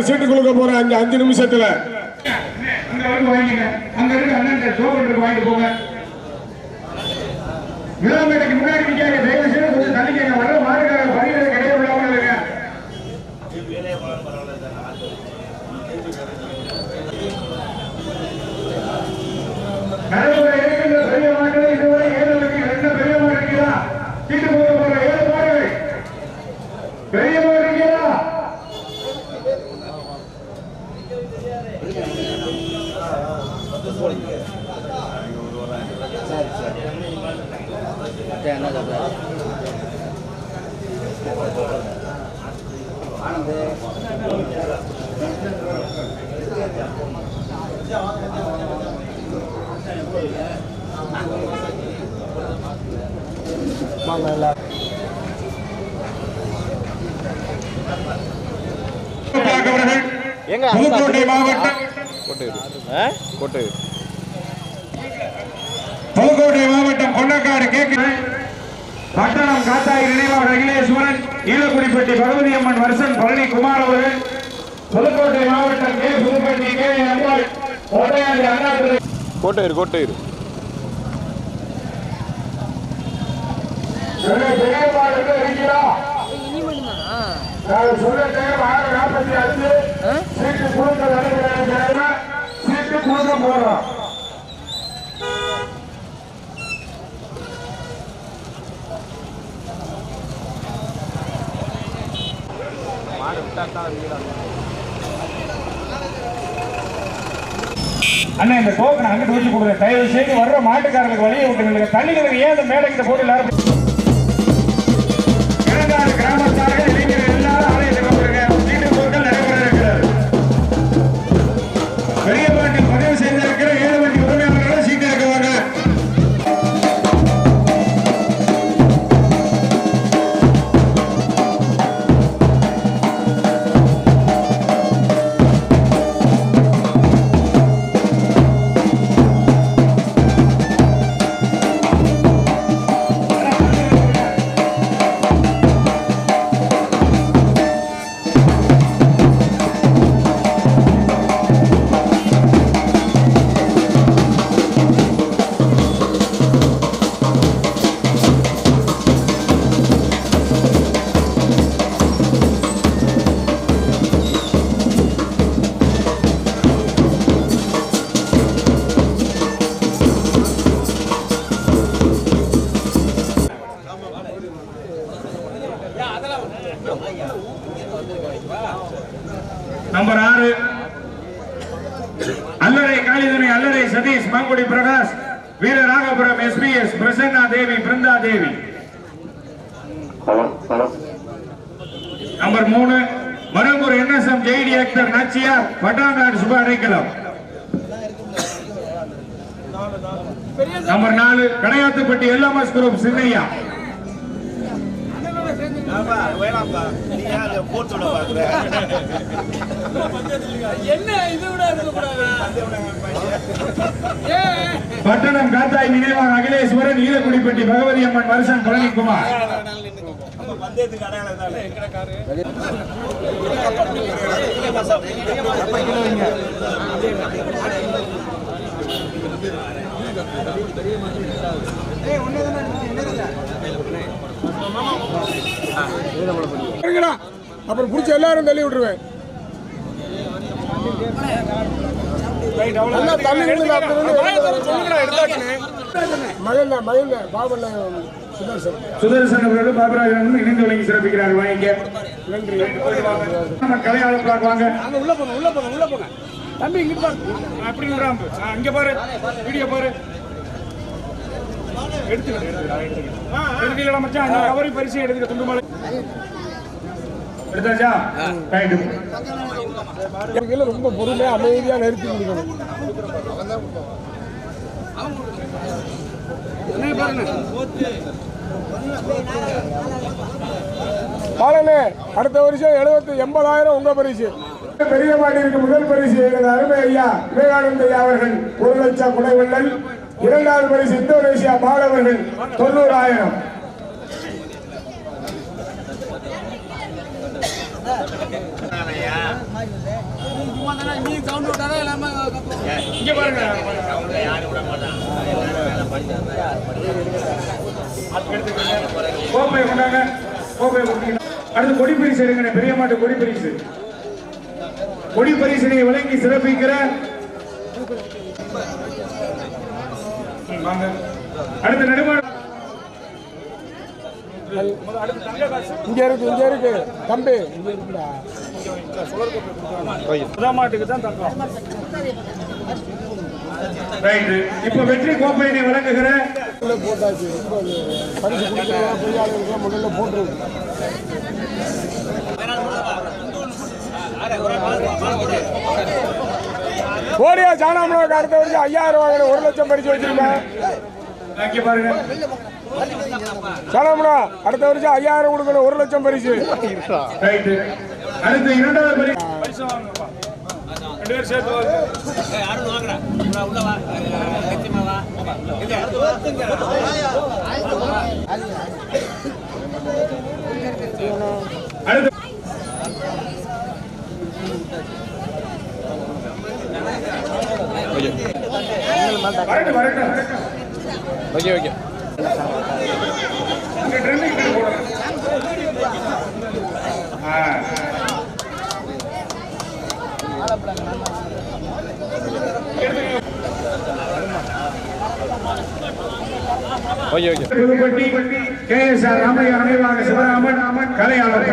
நான் சீட்டு கொடுக்க போறேன் அங்க 5 நிமிஷத்துல. வாங்கிட்டு போங்க. விழாமேடைக்கு முன்னாடி நிக்காங்க, தயவு செய்து கொஞ்சம் தள்ளிக்கங்க. வர மாடுகார பணிகளை கிடையாது விழாமல் இருங்க. நடைமுறை இருக்கின்ற பெரிய மாடுகள் இதுவரை 7 பெரிய மாடு இருக்கிறா. சீட்டு போக போற 7 மாடுகள் பெரிய மாடு இருக்கிறா. புதுக்கோட்டை மாவட்டம் கொண்டக்காடு கேட்கிறேன். பட்டணம் காத்தாய் நினைவாக அகிலேஸ்வரன், ஈழக்குடிப்பட்டி பகவதி அம்மன் வருஷன் பழனி குமார் அவர்கள், புதுக்கோட்டை மாவட்டம் கே புதுப்பட்டி கே அம்பாள் கோட்டையாண்டி அண்ணாதுரை கோட்டையூர் சீட்டு கொடுக்க போறோம். அண்ணா இந்த டோக்கன் அங்கிட்டு வச்சு கொடுங்க. தயவு செய்து வர்ற மாட்டுக்காரர்களுக்கு வழியை விட்டு தள்ளிகளுக்கு ஏன் இந்த மேடை கிட்ட போட்டு எல்லாரும் கிராமத்தார்கள் இளைஞர்கள் எல்லாரும் ஆலயத்தில் வந்துருங்க. சீட்டு பொருட்கள் நடைபெற இருக்கிறார். பெரிய பாட்டில் பதிவு செய்திருக்கிற 7 வண்டி உரிமையாளர்களும் சீட்டு இருக்குவாங்க. Number 6 Allarai Kalidurai, Allarai Sathish, Mangudi Prakash, Veera Ragapuram SPS, Prasanna Devi, Brindha Devi. Number 3 Marangur NSM ஜெய்டி ஆக்டர் Nachiyar, Pattangadu Suba Adaikalam. Number 4 Kadaiyathupatti LMS group Chinnaiya. Pattanam Kathai நினைவாக அகிலேஸ்வரன், ஈழக்குடிப்பட்டி பகவதி அம்மன் வருஷன் பழனிக்குமார். அப்புறம் புடிச்ச எல்லாரும் தள்ளி விட்டுருவேன். சுதர்சன் அவர்களும் பாபராஜனும் இணைந்து வழங்கி சிறப்பிக்கிறார். வாங்க நன்றி. கலையாளர் வாங்க உள்ள போங்க தம்பி. இங்க பாரு, அப்படி அங்க பாரு, வீடியோ பாரு. எடுத்துக்கலாம் மச்சான், கவரி பரிசு எடுத்துக்க. துண்டு மாலை எடுத்தாச்சா? ரொம்ப பொறுமையா அமைதியா நிறுத்தி முடிக்கணும். பாலனே, அடுத்த வருஷம் 70,000 உங்க பரிசு. பெரிய மாட்டிற்கு முதல் பரிசு அருமை ஐயா விவேகானந்த ஐயா அவர்கள் 1 லட்சம் குடைவள்ளல். 2வது பரிசு இந்தோனேசியா பாலவர்கள் 90,000. அடுத்து கொடி பரிசு எடுங்க. பெரிய மாட்டு கொடி பரிசு. கொடி பரிசினை வழங்கி சிறப்பிக்கிற அடுத்த நடுமாடு இங்க இருக்கு தம்பி, இங்க இருக்குடா. மாட்டுக்கு தான் தங்கம். இப்ப வெற்றி கோப்பையினை வழங்குகிற போட்டாச்சு. பரிசு கொடுக்கிறதா பொய்யாளர்களுக்கு முதல்ல போட்டுருக்கு. கோடியா ஜானாமனுக்கு அடுத்த வருஷம் 5000 ரூபாய் 1 லட்சம் பரிசு வச்சிருக்கேன். பாருங்க ஜானாமனா அடுத்த வருஷம் 5000 கொடுக்கணும், 1 லட்சம் பரிசு. அடுத்து இரண்டாவது பரிசு வாங்கப்பா. 2 பேர் சேர்த்து அடுத்து okay okay. Pudupatti KSR Ramaiah நினைவாக சிவராமன் கலையாளர்.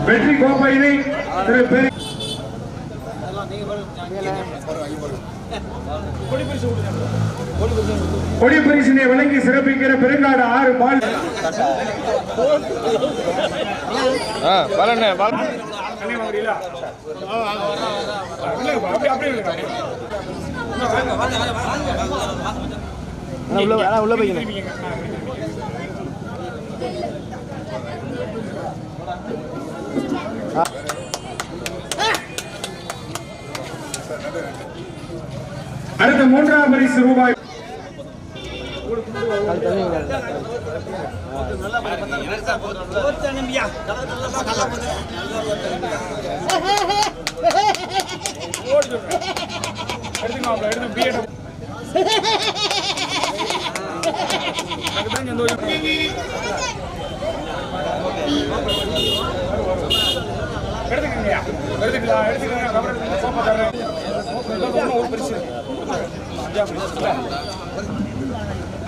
வெற்றி கோப்பையினை திரு பெரிய கொடி பரிசினை வழங்கி சிறப்பிக்கிற பெருங்காடு 6 பால் உள்ள போய் அடுத்த 3ஆம் பரிசு ரூபாய்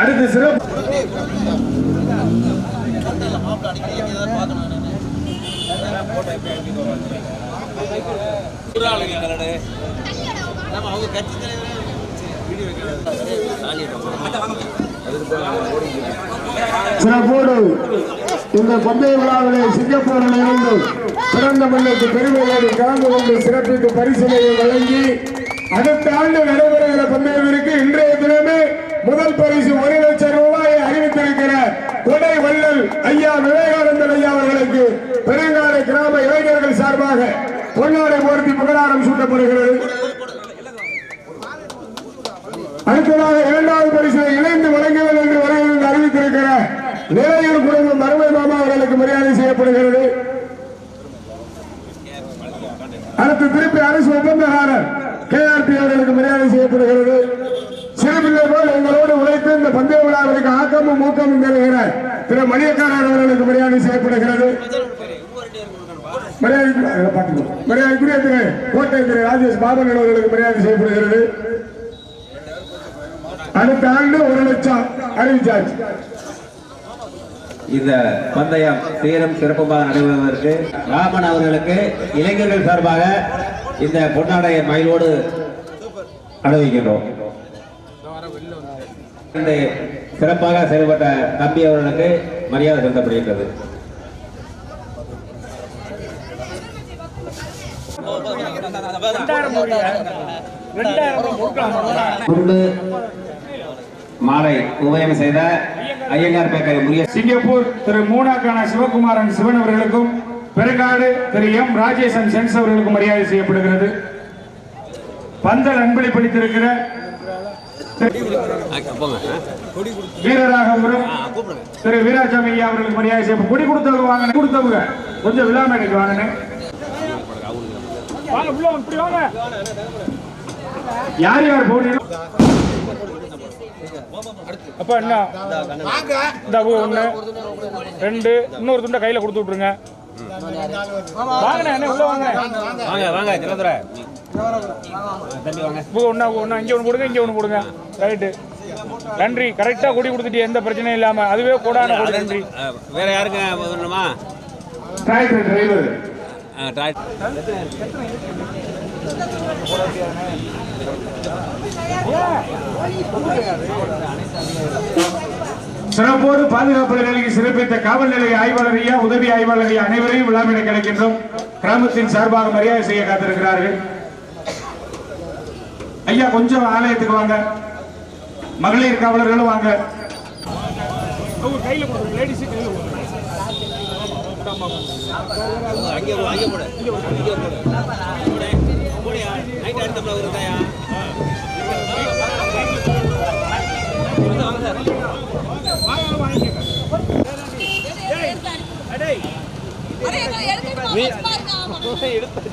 அடுத்த சிறப்பு சிறப்போடு இந்த பந்தய விழாவிலே சிங்கப்பூரில் இருந்து பிறந்த மண்ணுக்கு பெருமையோடு கலந்து கொண்டு சிறப்பித்து பரிசினையை வழங்கி அடுத்த ஆண்டு நடைபெறுகிற பந்தயத்திற்கு இன்றைய தினமே முதல் பரிசு 1 லட்சம் ரூபாயை அறிவித்திருக்கிற கொடை வள்ளல் ஐயா விவேகானந்தன் ஐயா அவர்களுக்கு பெருங்காடு கிராம இளைஞர்கள் சார்பாக பொன்னாடை போர்த்தி புகழாரம் சூட்டப்படுகிறது. அடுத்ததாக 2வது பரிசை இணைந்து வழங்குவது என்று வரையில் அறிவித்திருக்கிற நிலையூர் குடும்பம் மருமை மாமா அவர்களுக்கு மரியாதை செய்யப்படுகிறது. அடுத்து திருப்பி அரசு ஒப்பந்தக்காரர் KRP அவர்களுக்கு மரியாதை செய்யப்படுகிறது. சிறுபிள்ளை போல் எங்களோடு உழைத்து இந்த பந்தய விழாவிற்கு ஆக்கமும் ஊக்கமும் தருகிற திரு மணியக்காரர் அவர்களுக்கு மரியாதை செய்யப்படுகிறது. மரியாதைக்குரிய திரு கோட்டை திரு ராஜேஷ் பாபன் அவர்களுக்கு மரியாதை செய்யப்படுகிறது. அடுத்த ஆண்டு 1 லட்சம் அறிவிச்சாச்சு. இந்த பந்தயம் சீரும் சிறப்புமாக நடைபெறுவதற்கு ராமன் அவர்களுக்கு இளைஞர்கள் சார்பாக இந்த பொன்னாடையை மயிலோடு அணிவிக்கின்றோம். இந்த சிறப்பாக செயல்பட்ட தம்பி அவர்களுக்கு மரியாதை செலுத்தப்படுகின்றது. மாலை உபயம் செய்த ஐயங்கார் பேக்கரி முறிய சிங்கப்பூர் திரு மூனாக்கான சிவகுமாரன் சிவன் அவர்களுக்கும் பெருங்காடு திரு M ராஜேசன் சென்ஸ் அவர்களுக்கும் மரியாதை செய்யப்படுகிறது. பந்தல் அன்பளிப்பளித்திருக்கிற வீரராக வரும் திரு வீராசாமி ஐயா அவர்களுக்கு மரியாதை செய்ய குடி கொடுத்தவங்க வாங்க, கொடுத்தவங்க கொஞ்சம் விழாமேடைக்கு வாங்கினே யார் யார் போனீங்க அப்ப என்ன ஒண்ணு ரெண்டு இன்னொரு துண்டை கையில கொடுத்து விட்டுருங்க. வாங்க உள்ள வாங்க இங்க ஒண்ணு போடுங்க, இங்க ஒண்ணு போடுங்க. ரைட்டு, நன்றி. கரெக்டா கொடி கொடுத்துட்டு எந்த பிரச்சனையும் இல்லாம, அதுவே கூடான கொடி. நன்றி. வேற யாருங்க வரணுமா? டிரைவர் சிறப்போடு பாதுகாப்பு நிலைக்கு சிறப்பித்த காவல் நிலைய ஆய்வாளர் ஐயா, உதவி ஆய்வாளர் ஐயா அனைவரையும் விழாவிட கிடைக்கின்றோம். கிராமத்தின் சார்பாக மரியாதை செய்ய காத்திருக்கிறார்கள். ஐயா கொஞ்சம் ஆலயத்துக்கு வாங்க, மகளிர் காவலர்களும் வாங்க. கையில கொடுங்க, லேடிஸ் கையில கொடுங்க. எடுத்து